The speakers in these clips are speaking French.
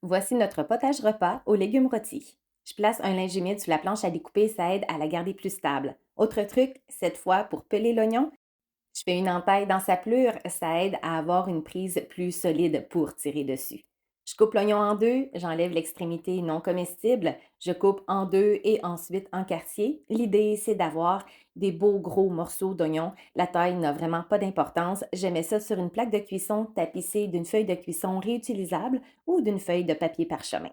Voici notre potage repas aux légumes rôtis. Je place un linge humide sur la planche à découper, ça aide à la garder plus stable. Autre truc, cette fois pour peler l'oignon, je fais une entaille dans sa pelure, ça aide à avoir une prise plus solide pour tirer dessus. Je coupe l'oignon en deux, j'enlève l'extrémité non comestible, je coupe en deux et ensuite en quartier. L'idée, c'est d'avoir des beaux gros morceaux d'oignon. La taille n'a vraiment pas d'importance. Je mets ça sur une plaque de cuisson tapissée d'une feuille de cuisson réutilisable ou d'une feuille de papier parchemin.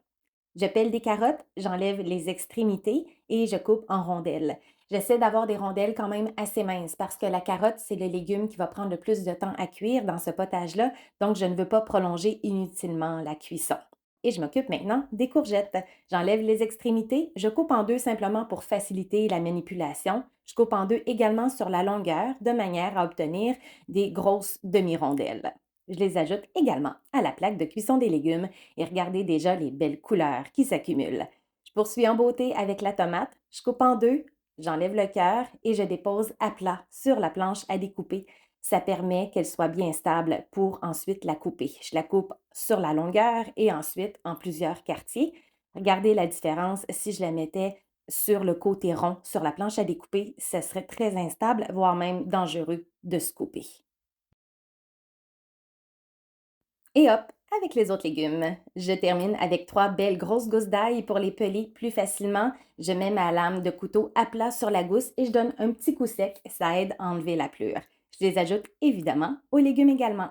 Je pèle des carottes, j'enlève les extrémités et je coupe en rondelles. J'essaie d'avoir des rondelles quand même assez minces parce que la carotte, c'est le légume qui va prendre le plus de temps à cuire dans ce potage-là, donc je ne veux pas prolonger inutilement la cuisson. Et je m'occupe maintenant des courgettes. J'enlève les extrémités, je coupe en deux simplement pour faciliter la manipulation. Je coupe en deux également sur la longueur de manière à obtenir des grosses demi-rondelles. Je les ajoute également à la plaque de cuisson des légumes et regardez déjà les belles couleurs qui s'accumulent. Je poursuis en beauté avec la tomate, je coupe en deux, j'enlève le cœur et je dépose à plat sur la planche à découper. Ça permet qu'elle soit bien stable pour ensuite la couper. Je la coupe sur la longueur et ensuite en plusieurs quartiers. Regardez la différence si je la mettais sur le côté rond sur la planche à découper, ce serait très instable, voire même dangereux de se couper. Et hop, avec les autres légumes. Je termine avec trois belles grosses gousses d'ail pour les peler plus facilement. Je mets ma lame de couteau à plat sur la gousse et je donne un petit coup sec. Ça aide à enlever la pelure. Je les ajoute évidemment aux légumes également.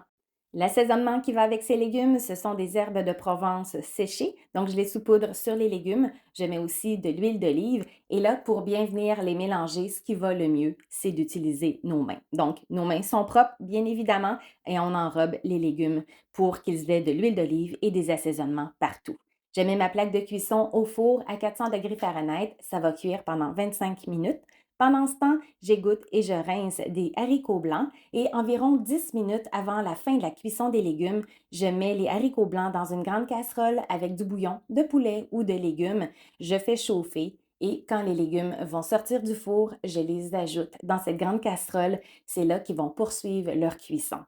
L'assaisonnement qui va avec ces légumes, ce sont des herbes de Provence séchées. Donc, je les saupoudre sur les légumes. Je mets aussi de l'huile d'olive. Et là, pour bien venir les mélanger, ce qui va le mieux, c'est d'utiliser nos mains. Donc, nos mains sont propres, bien évidemment, et on enrobe les légumes pour qu'ils aient de l'huile d'olive et des assaisonnements partout. Je mets ma plaque de cuisson au four à 400 degrés Fahrenheit. Ça va cuire pendant 25 minutes. Pendant ce temps, j'égoutte et je rince des haricots blancs et environ 10 minutes avant la fin de la cuisson des légumes, je mets les haricots blancs dans une grande casserole avec du bouillon de poulet ou de légumes. Je fais chauffer et quand les légumes vont sortir du four, je les ajoute dans cette grande casserole. C'est là qu'ils vont poursuivre leur cuisson.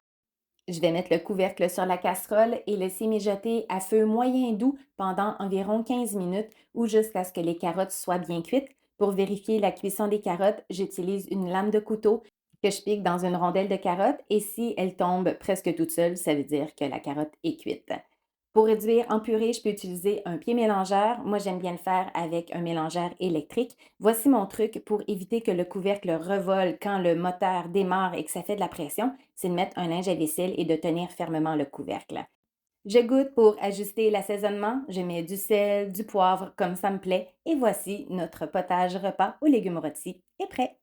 Je vais mettre le couvercle sur la casserole et laisser mijoter à feu moyen doux pendant environ 15 minutes ou jusqu'à ce que les carottes soient bien cuites. Pour vérifier la cuisson des carottes, j'utilise une lame de couteau que je pique dans une rondelle de carotte et si elle tombe presque toute seule, ça veut dire que la carotte est cuite. Pour réduire en purée, je peux utiliser un pied mélangeur. Moi, j'aime bien le faire avec un mélangeur électrique. Voici mon truc pour éviter que le couvercle revole quand le moteur démarre et que ça fait de la pression, c'est de mettre un linge à vaisselle et de tenir fermement le couvercle. Je goûte pour ajuster l'assaisonnement. Je mets du sel, du poivre comme ça me plaît. Et voici notre potage repas aux légumes rôtis est prêt.